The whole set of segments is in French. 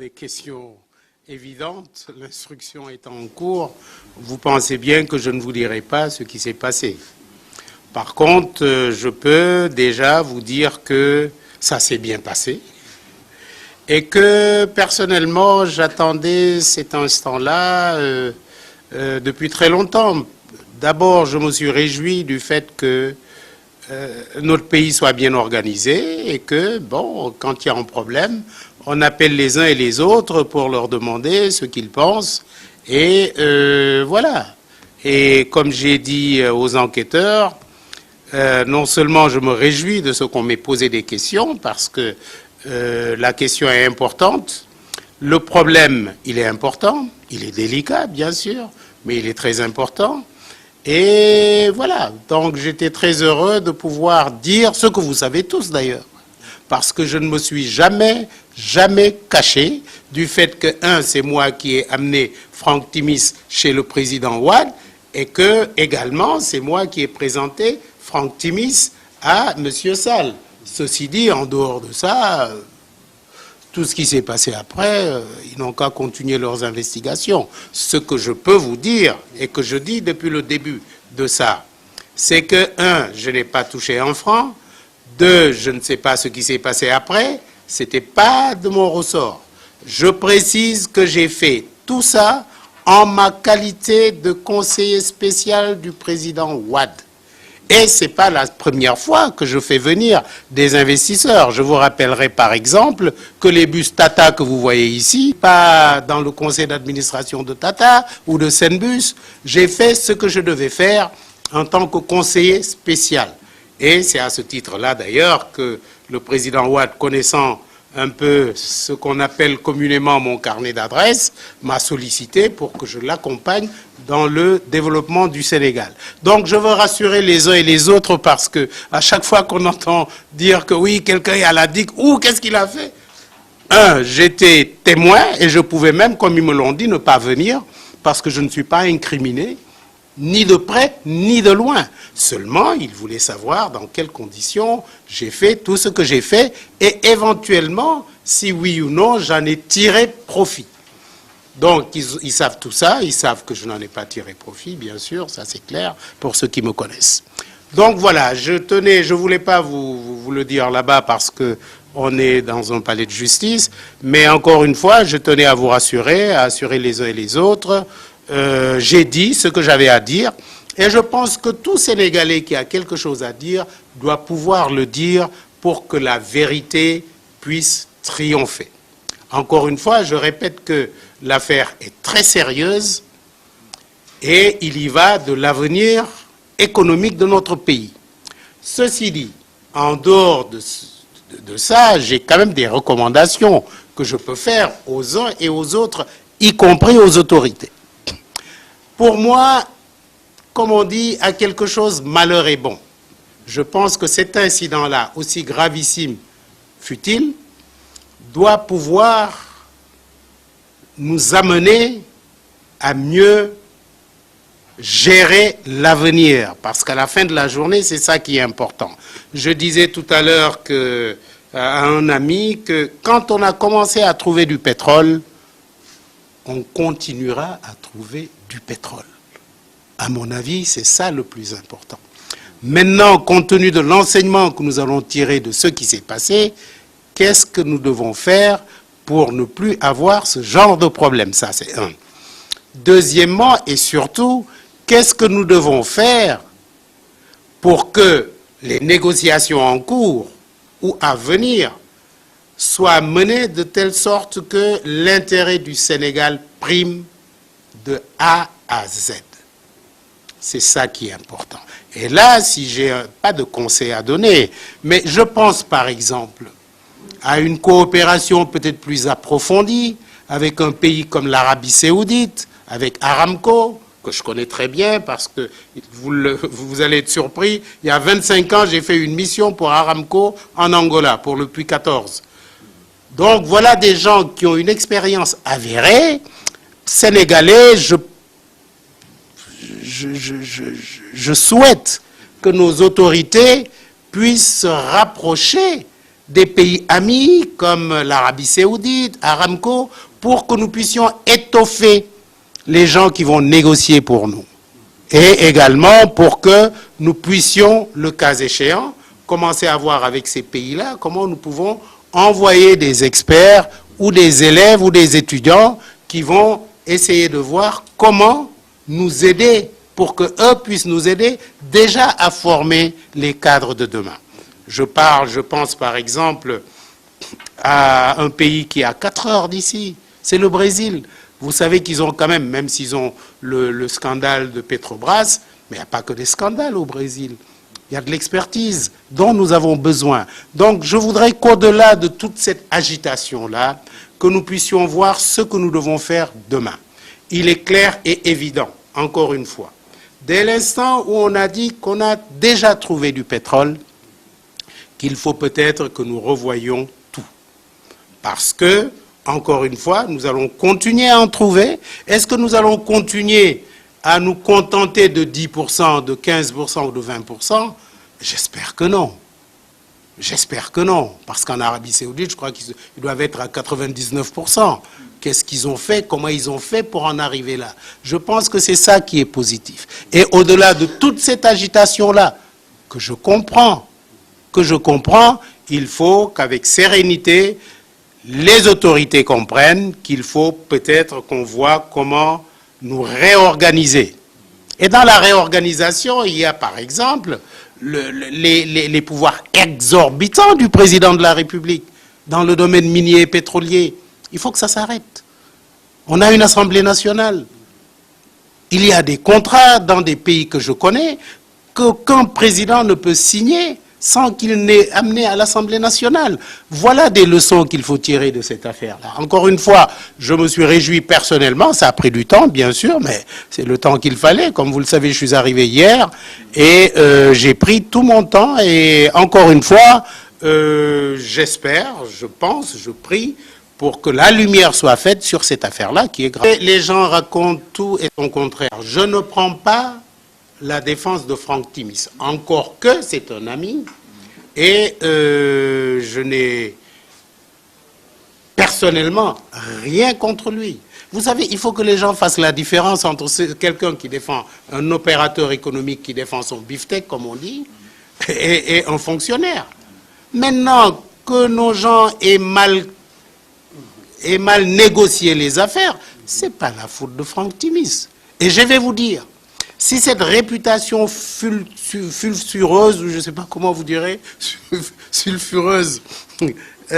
des questions évidentes, l'instruction est en cours. Vous pensez bien que je ne vous dirai pas ce qui s'est passé. Par contre, je peux déjà vous dire que ça s'est bien passé et que personnellement, j'attendais cet instant-là depuis très longtemps. D'abord, je me suis réjoui du fait que notre pays soit bien organisé et que, bon, quand il y a un problème, on appelle les uns et les autres pour leur demander ce qu'ils pensent. Et voilà. Et comme j'ai dit aux enquêteurs, non seulement je me réjouis de ce qu'on m'ait posé des questions, parce que la question est importante. Le problème, il est important, il est délicat, bien sûr, mais il est très important. Et voilà, donc j'étais très heureux de pouvoir dire ce que vous savez tous d'ailleurs, parce que je ne me suis jamais caché du fait que, c'est moi qui ai amené Franck Timis chez le président Wade, et que, également, c'est moi qui ai présenté Franck Timis à M. Sall. Ceci dit, en dehors de ça, tout ce qui s'est passé après, ils n'ont qu'à continuer leurs investigations. Ce que je peux vous dire, et que je dis depuis le début de ça, c'est que, je n'ai pas touché un franc, 2, je ne sais pas ce qui s'est passé après, ce n'était pas de mon ressort. Je précise que j'ai fait tout ça en ma qualité de conseiller spécial du président Wade. Et ce n'est pas la première fois que je fais venir des investisseurs. Je vous rappellerai par exemple que les bus Tata que vous voyez ici, pas dans le conseil d'administration de Tata ou de Senbus, j'ai fait ce que je devais faire en tant que conseiller spécial. Et c'est à ce titre-là d'ailleurs que le président Wade, connaissant un peu ce qu'on appelle communément mon carnet d'adresses, m'a sollicité pour que je l'accompagne dans le développement du Sénégal. Donc je veux rassurer les uns et les autres parce que à chaque fois qu'on entend dire que oui, quelqu'un est à la DIC, ou qu'est-ce qu'il a fait? J'étais témoin et je pouvais même, comme ils me l'ont dit, ne pas venir parce que je ne suis pas incriminé, ni de près, ni de loin. Seulement, il voulait savoir dans quelles conditions j'ai fait tout ce que j'ai fait et éventuellement, si oui ou non, j'en ai tiré profit. Donc, ils savent tout ça, ils savent que je n'en ai pas tiré profit, bien sûr, ça c'est clair, pour ceux qui me connaissent. Donc voilà, je voulais pas vous le dire là-bas parce qu'on est dans un palais de justice, mais encore une fois, je tenais à vous rassurer, à assurer les uns et les autres. J'ai dit ce que j'avais à dire et je pense que tout Sénégalais qui a quelque chose à dire doit pouvoir le dire pour que la vérité puisse triompher. Encore une fois, je répète que l'affaire est très sérieuse et il y va de l'avenir économique de notre pays. Ceci dit, en dehors de ça, j'ai quand même des recommandations que je peux faire aux uns et aux autres, y compris aux autorités. Pour moi, comme on dit, à quelque chose, malheur est bon. Je pense que cet incident-là, aussi gravissime fut-il, doit pouvoir nous amener à mieux gérer l'avenir. Parce qu'à la fin de la journée, c'est ça qui est important. Je disais tout à l'heure à un ami que quand on a commencé à trouver du pétrole, on continuera à trouver du pétrole. À mon avis, c'est ça le plus important. Maintenant, compte tenu de l'enseignement que nous allons tirer de ce qui s'est passé, qu'est-ce que nous devons faire pour ne plus avoir ce genre de problème? Ça, c'est un. Deuxièmement, et surtout, qu'est-ce que nous devons faire pour que les négociations en cours ou à venir soient menées de telle sorte que l'intérêt du Sénégal prime de A à Z. C'est ça qui est important. Et là, si j'ai pas de conseil à donner, mais je pense par exemple à une coopération peut-être plus approfondie avec un pays comme l'Arabie Saoudite, avec Aramco, que je connais très bien parce que vous allez être surpris. Il y a 25 ans, j'ai fait une mission pour Aramco en Angola, pour le Puy 14. Donc voilà des gens qui ont une expérience avérée. Sénégalais, je souhaite que nos autorités puissent se rapprocher des pays amis comme l'Arabie Saoudite, Aramco, pour que nous puissions étoffer les gens qui vont négocier pour nous. Et également pour que nous puissions, le cas échéant, commencer à voir avec ces pays-là comment nous pouvons envoyer des experts ou des élèves ou des étudiants qui vont essayer de voir comment nous aider pour qu'eux puissent nous aider déjà à former les cadres de demain. Je pense par exemple à un pays qui est à 4 heures d'ici, c'est le Brésil. Vous savez qu'ils ont quand même s'ils ont le scandale de Petrobras, mais il n'y a pas que des scandales au Brésil. Il y a de l'expertise dont nous avons besoin. Donc je voudrais qu'au-delà de toute cette agitation-là, que nous puissions voir ce que nous devons faire demain. Il est clair et évident, encore une fois, dès l'instant où on a dit qu'on a déjà trouvé du pétrole, qu'il faut peut-être que nous revoyions tout. Parce que, encore une fois, nous allons continuer à en trouver. Est-ce que nous allons continuer à nous contenter de 10%, de 15% ou de 20%? J'espère que non. J'espère que non. Parce qu'en Arabie Saoudite, je crois qu'ils doivent être à 99%. Qu'est-ce qu'ils ont fait? Comment ils ont fait pour en arriver là? Je pense que c'est ça qui est positif. Et au-delà de toute cette agitation-là, que je comprends, il faut qu'avec sérénité, les autorités comprennent qu'il faut peut-être qu'on voit comment nous réorganiser. Et dans la réorganisation, il y a par exemple les pouvoirs exorbitants du président de la République dans le domaine minier et pétrolier. Il faut que ça s'arrête. On a une Assemblée nationale. Il y a des contrats dans des pays que je connais qu'aucun président ne peut signer sans qu'il n'ait amené à l'Assemblée nationale. Voilà des leçons qu'il faut tirer de cette affaire-là. Encore une fois, je me suis réjoui personnellement, ça a pris du temps, bien sûr, mais c'est le temps qu'il fallait. Comme vous le savez, je suis arrivé hier et j'ai pris tout mon temps. Et encore une fois, j'espère, je pense, je prie pour que la lumière soit faite sur cette affaire-là qui est grave. Et les gens racontent tout et son contraire. Je ne prends pas la défense de Franck Timis, encore que c'est un ami, et je n'ai personnellement rien contre lui. Vous savez, il faut que les gens fassent la différence entre quelqu'un qui défend, un opérateur économique qui défend son beefsteak, comme on dit, et un fonctionnaire. Maintenant que nos gens aient mal négocié les affaires, ce n'est pas la faute de Franck Timis. Et je vais vous dire, si cette réputation sulfureuse, ou je ne sais pas comment vous direz, sulfureuse,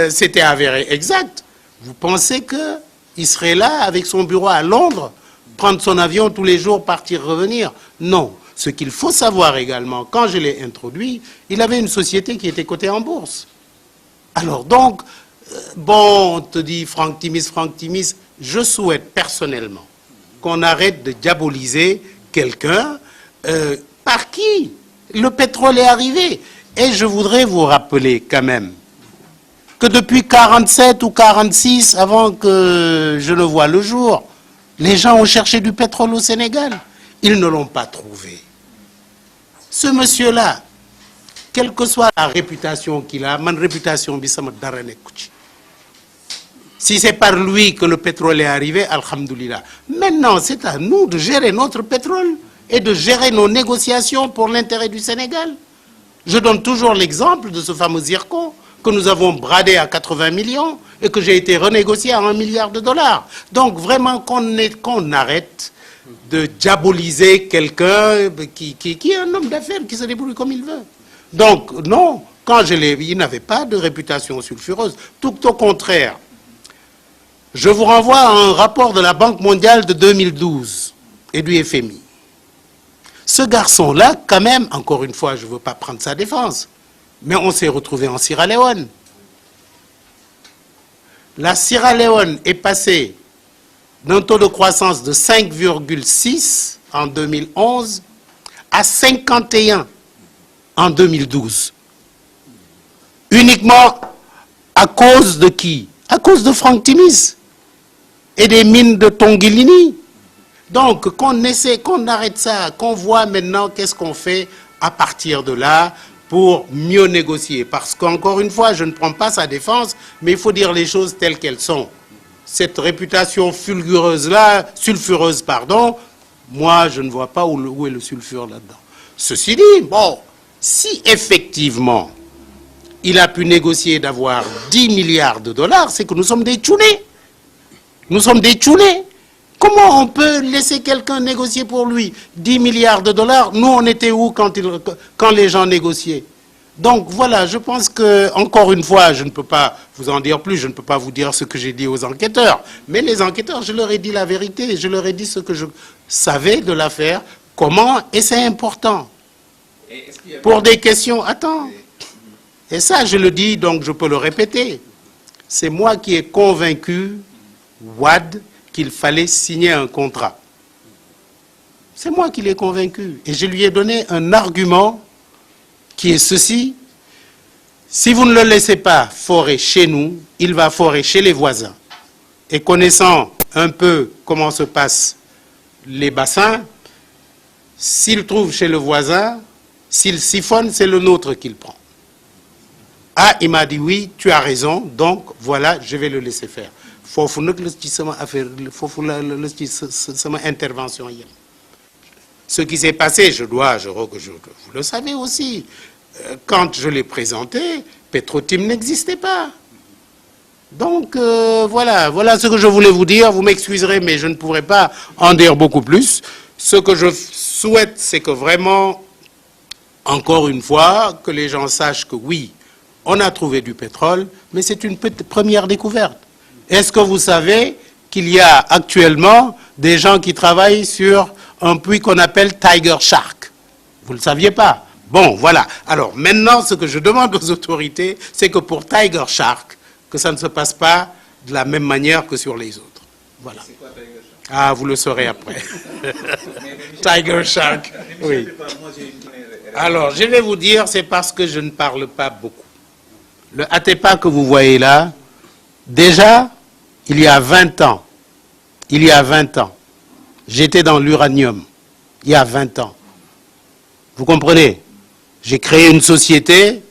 s'était avérée exacte, vous pensez qu'il serait là avec son bureau à Londres, prendre son avion tous les jours, partir, revenir? Non. Ce qu'il faut savoir également, quand je l'ai introduit, il avait une société qui était cotée en bourse. Alors donc, bon, on te dit Franck Timis, je souhaite personnellement qu'on arrête de diaboliser quelqu'un par qui le pétrole est arrivé. Et je voudrais vous rappeler quand même que depuis 47 ou 46, avant que je ne voie le jour, les gens ont cherché du pétrole au Sénégal. Ils ne l'ont pas trouvé. Ce monsieur-là, quelle que soit la réputation qu'il a, ma réputation, si c'est par lui que le pétrole est arrivé, alhamdoulilah. Maintenant, c'est à nous de gérer notre pétrole et de gérer nos négociations pour l'intérêt du Sénégal. Je donne toujours l'exemple de ce fameux zircon que nous avons bradé à 80 millions et que j'ai été renégocié à 1 milliard de dollars. Donc vraiment qu'on arrête de diaboliser quelqu'un qui est un homme d'affaires, qui se débrouille comme il veut. Donc non, quand je l'ai vu, il n'avait pas de réputation sulfureuse. Tout au contraire. Je vous renvoie à un rapport de la Banque mondiale de 2012 et du FMI. Ce garçon-là, quand même, encore une fois, je ne veux pas prendre sa défense, mais on s'est retrouvé en Sierra Leone. La Sierra Leone est passée d'un taux de croissance de 5,6 en 2011 à 51 en 2012. Uniquement à cause de qui? À cause de Franck Timis et des mines de Tongilini. Donc, qu'on essaie, qu'on arrête ça, qu'on voit maintenant qu'est-ce qu'on fait à partir de là, pour mieux négocier. Parce qu'encore une fois, je ne prends pas sa défense, mais il faut dire les choses telles qu'elles sont. Cette réputation sulfureuse, pardon, moi, je ne vois pas où est le sulfure là-dedans. Ceci dit, bon, si effectivement, il a pu négocier d'avoir 10 milliards de dollars, c'est que nous sommes des tchounés. Nous sommes des tchounés. Comment on peut laisser quelqu'un négocier pour lui 10 milliards de dollars? Nous, on était où quand les gens négociaient? Donc voilà, je pense que, encore une fois, je ne peux pas vous en dire plus, je ne peux pas vous dire ce que j'ai dit aux enquêteurs. Mais les enquêteurs, je leur ai dit la vérité, je leur ai dit ce que je savais de l'affaire, comment, et c'est important. Pour des questions, attends. Et ça, je le dis, donc je peux le répéter. C'est moi qui ai convaincu Wade qu'il fallait signer un contrat. C'est moi qui l'ai convaincu. Et je lui ai donné un argument qui est ceci. Si vous ne le laissez pas forer chez nous, il va forer chez les voisins. Et connaissant un peu comment se passent les bassins, s'il trouve chez le voisin, s'il siphonne, c'est le nôtre qu'il prend. Ah, il m'a dit oui, tu as raison, donc voilà, je vais le laisser faire. Fofu nak la ci sama affaire, fofu la ci sama intervention yem. Ce qui s'est passé, vous le savez aussi, quand je l'ai présenté, Petrotim n'existait pas. Donc voilà ce que je voulais vous dire. Vous m'excuserez, mais je ne pourrai pas en dire beaucoup plus. Ce que je souhaite, c'est que vraiment, encore une fois, que les gens sachent que oui, on a trouvé du pétrole, mais c'est une première découverte. Est-ce que vous savez qu'il y a actuellement des gens qui travaillent sur un puits qu'on appelle Tiger Shark? Vous ne le saviez pas? Bon, voilà. Alors maintenant, ce que je demande aux autorités, c'est que pour Tiger Shark, que ça ne se passe pas de la même manière que sur les autres. Voilà. C'est quoi Tiger Shark? Ah, vous le saurez après. Tiger Shark, oui. Alors, je vais vous dire, c'est parce que je ne parle pas beaucoup. Le Atepa que vous voyez là, déjà, il y a 20 ans, j'étais dans l'uranium, il y a 20 ans. Vous comprenez? J'ai créé une société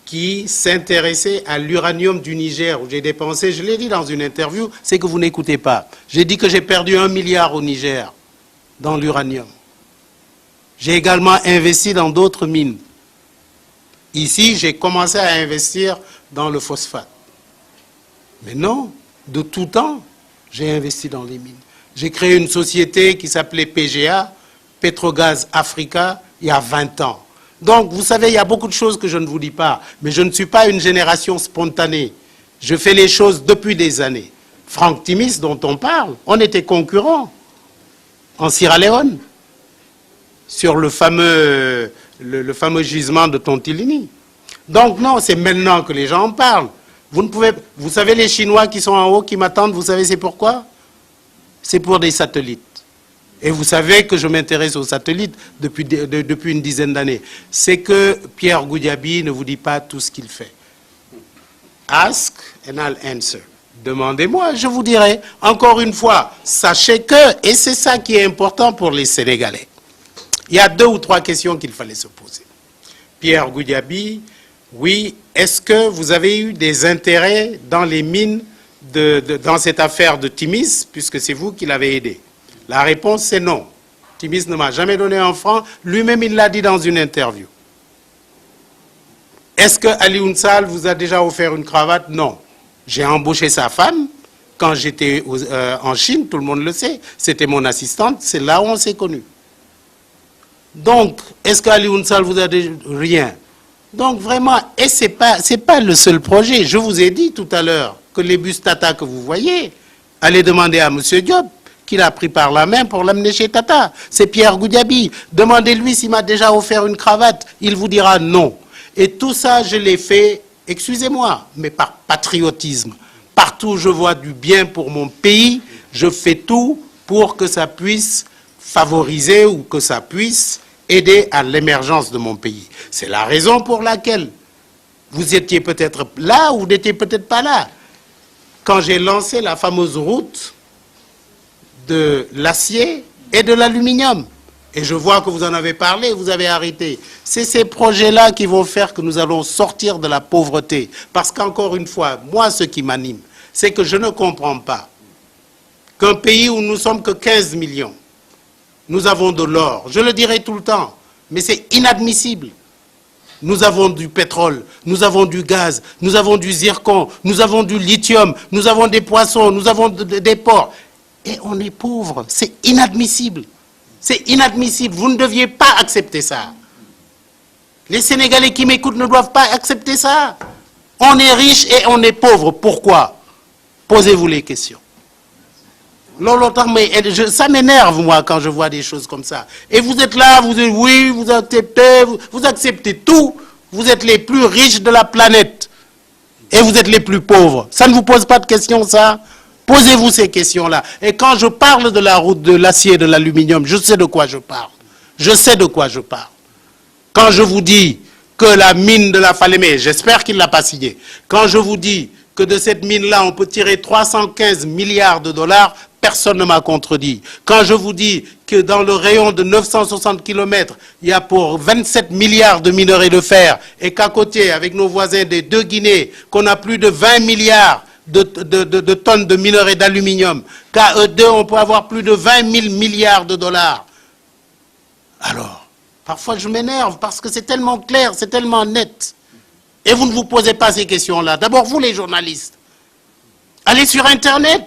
qui s'intéressait à l'uranium du Niger, où j'ai dépensé, je l'ai dit dans une interview, c'est que vous n'écoutez pas. J'ai dit que j'ai perdu 1 milliard au Niger, dans l'uranium. J'ai également investi dans d'autres mines. Ici, j'ai commencé à investir dans le phosphate. Mais non, de tout temps, j'ai investi dans les mines. J'ai créé une société qui s'appelait PGA, Petrogaz Africa, il y a 20 ans. Donc, vous savez, il y a beaucoup de choses que je ne vous dis pas, mais je ne suis pas une génération spontanée. Je fais les choses depuis des années. Franck Timis, dont on parle, on était concurrents en Sierra Leone sur le fameux gisement de Tontilini. Donc non, c'est maintenant que les gens en parlent. Vous savez les Chinois qui sont en haut, qui m'attendent, vous savez c'est pourquoi? C'est pour des satellites. Et vous savez que je m'intéresse aux satellites depuis une dizaine d'années. C'est que Pierre Goudiaby ne vous dit pas tout ce qu'il fait. Ask and I'll answer. Demandez-moi, je vous dirai. Encore une fois, sachez que, et c'est ça qui est important pour les Sénégalais, il y a 2 ou 3 questions qu'il fallait se poser. Pierre Goudiaby, oui, est-ce que vous avez eu des intérêts dans les mines, dans cette affaire de Timis, puisque c'est vous qui l'avez aidé? La réponse, c'est non. Timis ne m'a jamais donné un franc. Lui-même, il l'a dit dans une interview. Est-ce que Ali Ounsal vous a déjà offert une cravate? Non. J'ai embauché sa femme quand j'étais en Chine, tout le monde le sait. C'était mon assistante, c'est là où on s'est connus. Donc, est-ce qu'Ali Ounsal vous a dit rien? Donc vraiment, et c'est pas le seul projet. Je vous ai dit tout à l'heure que les bus Tata que vous voyez, allez demander à M. Diop, qu'il a pris par la main pour l'amener chez Tata. C'est Pierre Goudiaby. Demandez-lui s'il m'a déjà offert une cravate. Il vous dira non. Et tout ça, je l'ai fait, excusez-moi, mais par patriotisme. Partout où je vois du bien pour mon pays, je fais tout pour que ça puisse favoriser ou que ça puisse aider à l'émergence de mon pays. C'est la raison pour laquelle vous étiez peut-être là ou vous n'étiez peut-être pas là. Quand j'ai lancé la fameuse route de l'acier et de l'aluminium. Et je vois que vous en avez parlé, vous avez arrêté. C'est ces projets-là qui vont faire que nous allons sortir de la pauvreté. Parce qu'encore une fois, moi, ce qui m'anime, c'est que je ne comprends pas qu'un pays où nous sommes que 15 millions, nous avons de l'or. Je le dirai tout le temps, mais c'est inadmissible. Nous avons du pétrole, nous avons du gaz, nous avons du zircon, nous avons du lithium, nous avons des poissons, nous avons des porcs. Et on est pauvre. C'est inadmissible. C'est inadmissible. Vous ne deviez pas accepter ça. Les Sénégalais qui m'écoutent ne doivent pas accepter ça. On est riche et on est pauvre. Pourquoi? Posez-vous les questions. Ça m'énerve, moi, quand je vois des choses comme ça. Et vous êtes là, vous dites oui, vous acceptez tout. Vous êtes les plus riches de la planète. Et vous êtes les plus pauvres. Ça ne vous pose pas de questions, ça? Posez-vous ces questions-là. Et quand je parle de la route de l'acier et de l'aluminium, je sais de quoi je parle. Je sais de quoi je parle. Quand je vous dis que la mine de la Falémé, j'espère qu'il ne l'a pas signée, quand je vous dis que de cette mine-là, on peut tirer 315 milliards de dollars, personne ne m'a contredit. Quand je vous dis que dans le rayon de 960 km, il y a pour 27 milliards de minerais de fer, et qu'à côté, avec nos voisins des deux Guinées, qu'on a plus de 20 milliards de tonnes de minerais d'aluminium, qu'à eux deux, on peut avoir plus de 20 000 milliards de dollars. Alors, parfois je m'énerve parce que c'est tellement clair, c'est tellement net. Et vous ne vous posez pas ces questions-là. D'abord, vous les journalistes, allez sur Internet.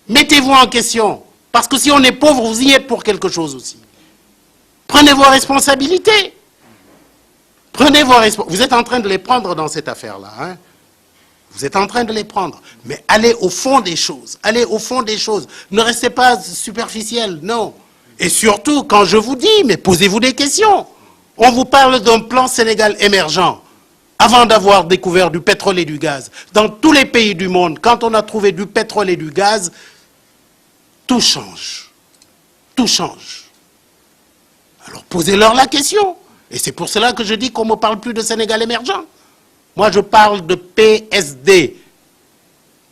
Mettez-vous en question. Parce que si on est pauvre, vous y êtes pour quelque chose aussi. Prenez vos responsabilités. Prenez vos responsabilités. Vous êtes en train de les prendre dans cette affaire-là. Hein? Vous êtes en train de les prendre. Mais allez au fond des choses. Allez au fond des choses. Ne restez pas superficiel, non. Et surtout, quand je vous dis, mais posez-vous des questions. On vous parle d'un plan Sénégal émergent. Avant d'avoir découvert du pétrole et du gaz. Dans tous les pays du monde, quand on a trouvé du pétrole et du gaz, tout change. Tout change. Alors posez-leur la question. Et c'est pour cela que je dis qu'on ne me parle plus de Sénégal émergent. Moi, je parle de PSD,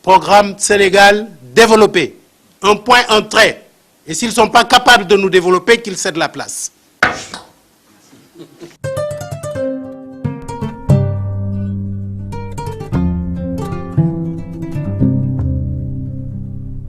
Programme Sénégal développé. Un point, un trait. Et s'ils ne sont pas capables de nous développer, qu'ils cèdent la place.